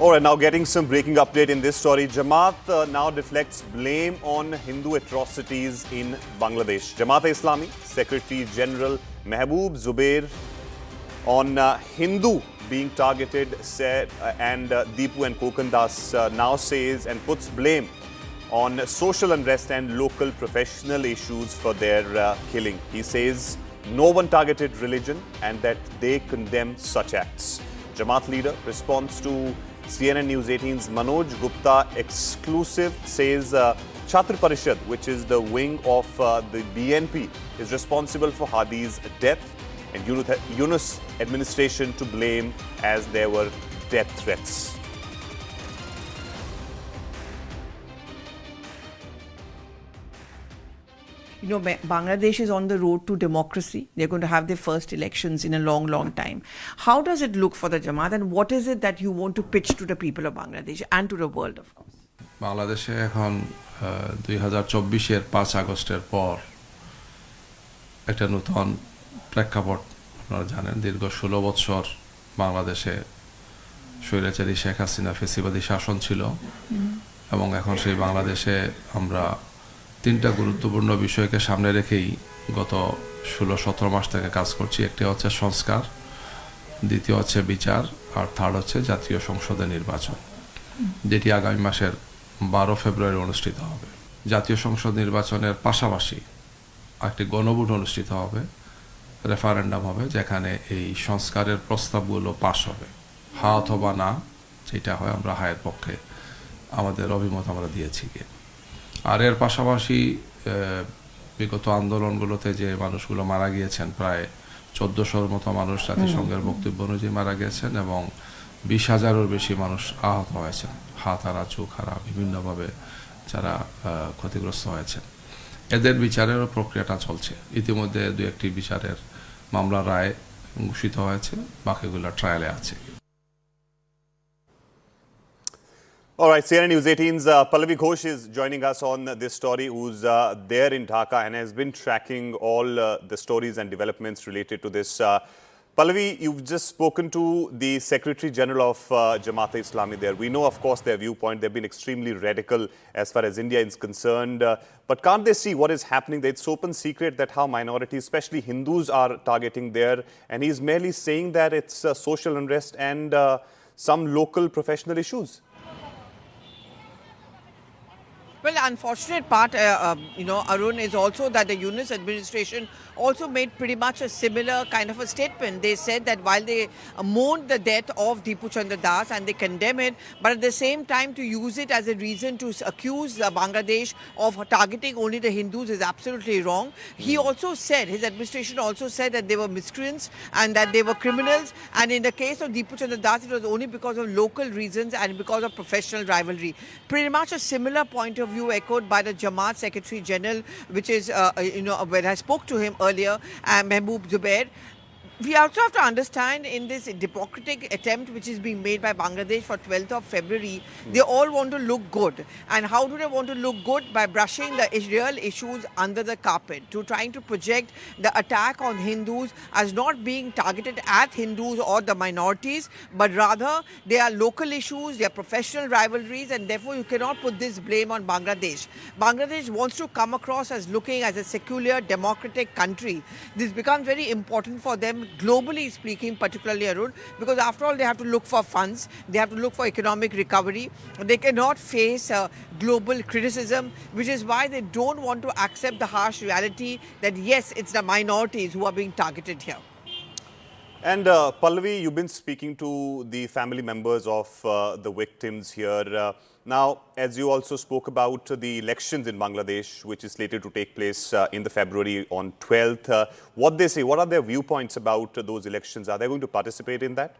All right, now getting some breaking update in this story. Jamaat now deflects blame on Hindu atrocities in Bangladesh. Jamaat-e-Islami Secretary General Mehboob Zubair on Hindu being targeted said, and Deepu and Kokandas now says and puts blame on social unrest and local professional issues for their killing. He says no one targeted religion and that they condemn such acts. Jamaat leader responds to CNN-News18's Manoj Gupta exclusive says Chhatra Parishad, which is the wing of the BNP, is responsible for Hadi's death and Yunus administration to blame as there were death threats. You know, Bangladesh is on the road to democracy. They're going to have their first elections in a long, long time. How does it look for the Jamaat, and what is it that you want to pitch to the people of Bangladesh and to the world, of course? বাংলাদেশে এখন 2024-এর 5 আগস্টের পর একটা নতুন প্রেক্ষাপট আপনারা জানেন। দীর্ঘ 16 বছর বাংলাদেশে স্বৈরাচারী শেখ হাসিনা ফেসিবাদী শাসন ছিল এবং এখন সেই বাংলাদেশে আমরা তিনটা গুরুত্বপূর্ণ বিষয়কে সামনে রেখেই গত 16-17 মাস থেকে কাজ করছি। একটি হচ্ছে সংস্কার, দ্বিতীয় হচ্ছে বিচার, আর থার্ড হচ্ছে জাতীয় সংসদের নির্বাচন, যেটি আগামী মাসের 12 ফেব্রুয়ারি অনুষ্ঠিত হবে। জাতীয় সংসদ নির্বাচনের পাশাপাশি একটি গণভোট অনুষ্ঠিত হবে, রেফারেন্ডাম হবে, যেখানে এই সংস্কারের প্রস্তাবগুলো পাস হবে। হা অথবা না যেটা হয়, আমরা হায়ের পক্ষে আমাদের অভিমত আমরা দিয়েছি। আর এর পাশাপাশি বিগত আন্দোলনগুলোতে যে মানুষগুলো মারা গিয়েছেন, প্রায় 1400-র মতো মানুষ জাতিসংঘের বক্তব্য অনুযায়ী মারা গিয়েছেন এবং 20,000-এরও বেশি মানুষ আহত হয়েছেন, হাত হারা, চোখ হারা, বিভিন্নভাবে যারা ক্ষতিগ্রস্ত হয়েছেন। এদের বিচারেরও প্রক্রিয়াটা চলছে। ইতিমধ্যে 2-1টি বিচারের মামলা রায় ঘোষিত হয়েছে, বাকিগুলো ট্রায়ালে আছে। All right, CNN-News18's Pallavi Ghosh is joining us on this story, who's there in Dhaka and has been tracking all the stories and developments related to this. Pallavi, you've just spoken to the Secretary General of Jamaat-e-Islami there. We know, of course, their viewpoint. They've been extremely radical as far as India is concerned. But can't they see what is happening there? It's open secret that how minorities, especially Hindus, are targeting there. And he's merely saying that it's social unrest and some local professional issues. Well, the unfortunate part, Arun, is also that the Yunus administration also made pretty much a similar kind of a statement. They said that while they mourned the death of Deepu Chandra Das and they condemn it, but at the same time to use it as a reason to accuse Bangladesh of targeting only the Hindus is absolutely wrong. He also said, his administration also said that they were miscreants and that they were criminals. And in the case of Deepu Chandra Das, it was only because of local reasons and because of professional rivalry. Pretty much a similar point of view echoed by the Jamaat Secretary General, which is, when I spoke to him earlier, Mehboob Zubair. We also have to understand in this democratic attempt which is being made by Bangladesh for 12th of February, they all want to look good. And how do they want to look good? By brushing the real issues under the carpet, to trying to project the attack on Hindus as not being targeted at Hindus or the minorities, but rather they are local issues, they are professional rivalries, and therefore you cannot put this blame on Bangladesh. Bangladesh wants to come across as looking as a secular, democratic country. This becomes very important for them, globally speaking, particularly Arun, because after all they have to look for funds, they have to look for economic recovery. They cannot face global criticism, which is why they don't want to accept the harsh reality that yes, it's the minorities who are being targeted here. And Pallavi, you've been speaking to the family members of the victims here. Now, as you also spoke about the elections in Bangladesh, which is slated to take place in the February on 12th, what they say, what are their viewpoints about those elections? Are they going to participate in that?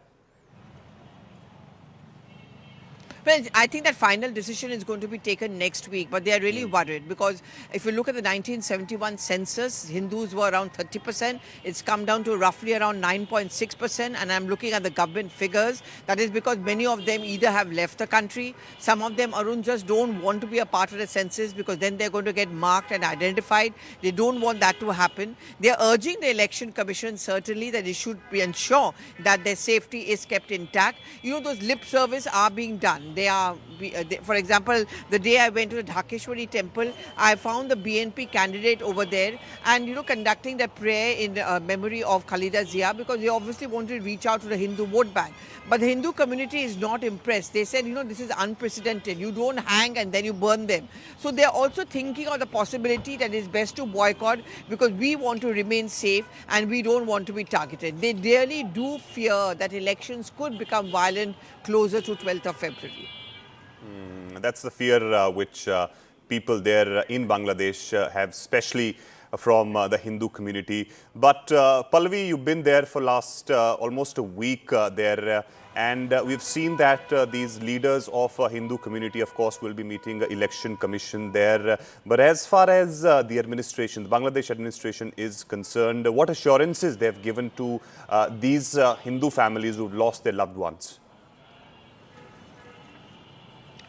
Well, I think that final decision is going to be taken next week, but they are really worried because if you look at the 1971 census, Hindus were around 30%. It's come down to roughly around 9.6%, and I'm looking at the government figures. That is because many of them either have left the country, some of them, Arun, just don't want to be a part of the census because then they're going to get marked and identified. They don't want that to happen. They're urging the Election Commission certainly that they should ensure that their safety is kept intact. You know, those lip service are being done. For example, the day I went to the Dhakeshwari temple, I found the BNP candidate over there and, you know, conducting the prayer in memory of Khalida Zia because they obviously wanted to reach out to the Hindu vote bank. But the Hindu community is not impressed. They said, you know, this is unprecedented. You don't hang and then you burn them. So they're also thinking of the possibility that it's best to boycott because we want to remain safe and we don't want to be targeted. They really do fear that elections could become violent closer to 12th of February. That's the fear which people there in Bangladesh have, especially from the Hindu community. But Pallavi, you've been there for last almost a week there, and we've seen that these leaders of Hindu community, of course, will be meeting the election commission there. But as far as the administration, the Bangladesh administration is concerned, what assurances they've given to these Hindu families who've lost their loved ones?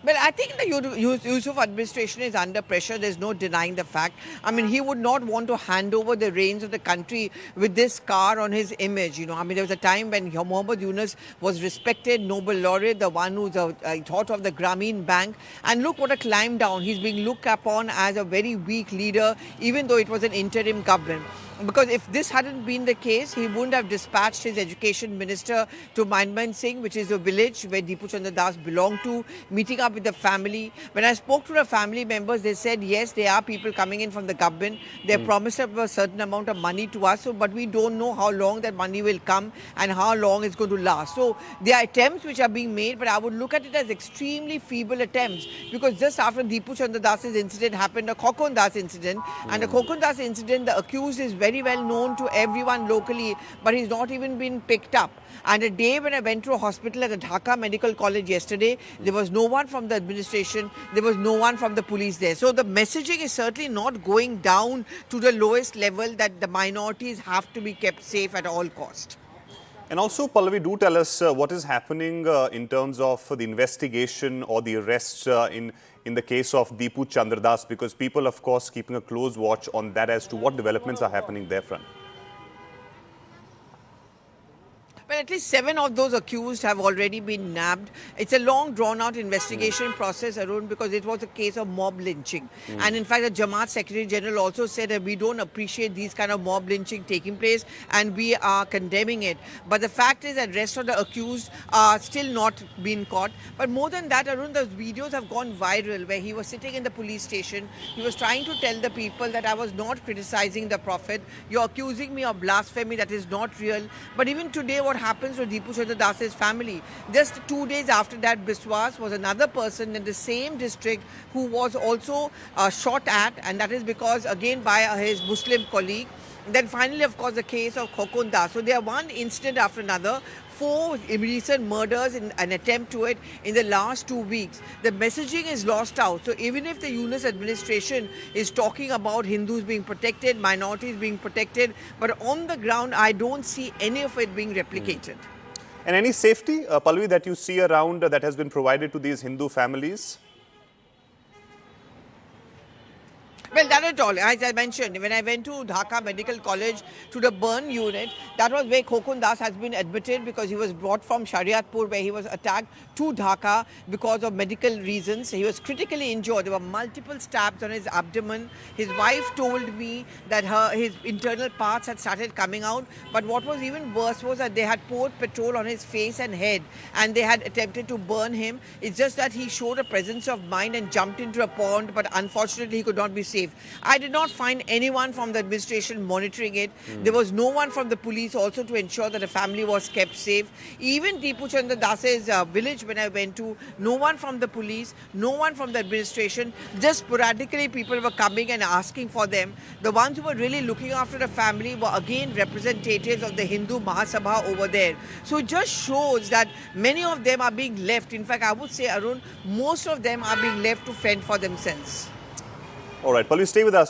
Well, I think the Yusuf administration is under pressure. There's no denying the fact. I mean, he would not want to hand over the reins of the country with this scar on his image. You know, I mean, there was a time when Muhammad Yunus was respected, Nobel laureate, the one who's thought of the Grameen Bank. And look what a climb down. He's being looked upon as a very weak leader, even though it was an interim government. Because if this hadn't been the case, he wouldn't have dispatched his education minister to Manman Singh, which is the village where Dipu Chandra Das belonged to, meeting up with the family. When I spoke to the family members, they said, yes, there are people coming in from the government. They promised a certain amount of money to us, but we don't know how long that money will come and how long it's going to last. So there are attempts which are being made, but I would look at it as extremely feeble attempts because just after Dipu Chandra Das's incident happened, a Khokon Das incident, and the Khokon Das incident, the accused is very well known to everyone locally, but he's not even been picked up. And a day when I went to a hospital at the Dhaka Medical College yesterday, there was no one from the administration, there was no one from the police there. So the messaging is certainly not going down to the lowest level that the minorities have to be kept safe at all cost. And also, Pallavi, do tell us what is happening in terms of the investigation or the arrests in the case of Dipu Chandra Das, because people, of course, keeping a close watch on that as to what developments are happening there front. Well, at least 7 of those accused have already been nabbed. It's a long, drawn-out investigation process, Arun, because it was a case of mob lynching. And in fact, the Jamaat Secretary General also said that we don't appreciate these kind of mob lynching taking place and we are condemning it. But the fact is that the rest of the accused are still not being caught. But more than that, Arun, those videos have gone viral where he was sitting in the police station. He was trying to tell the people that I was not criticizing the Prophet. You're accusing me of blasphemy. That is not real. But even today, what happens to Dipu Chandra Das's family? Just 2 days after that, Biswas was another person in the same district who was also shot at, and that is because, again, by his Muslim colleague. Then finally, of course, the case of Khokon Das. So there are one incident after another. 4 recent murders in an attempt to it in the last 2 weeks. The messaging is lost out. So even if the Yunus administration is talking about Hindus being protected, minorities being protected, but on the ground, I don't see any of it being replicated. And any safety, Pallavi, that you see around that has been provided to these Hindu families? Well, that at all. As I mentioned, when I went to Dhaka Medical College to the burn unit, that was where Khokon Das has been admitted because he was brought from Shariatpur where he was attacked to Dhaka because of medical reasons. He was critically injured. There were multiple stabs on his abdomen. His wife told me that his internal parts had started coming out. But what was even worse was that they had poured petrol on his face and head and they had attempted to burn him. It's just that he showed a presence of mind and jumped into a pond, but unfortunately he could not be saved. safe. I did not find anyone from the administration monitoring it. There was no one from the police also to ensure that the family was kept safe. Even Deepu Chandra Das's village when I went to, no one from the police, no one from the administration. Just sporadically people were coming and asking for them. The ones who were really looking after the family were again representatives of the Hindu Mahasabha over there. So it just shows that many of them are being left. In fact, I would say, Arun, most of them are being left to fend for themselves. All right, Pallavi, stay with us.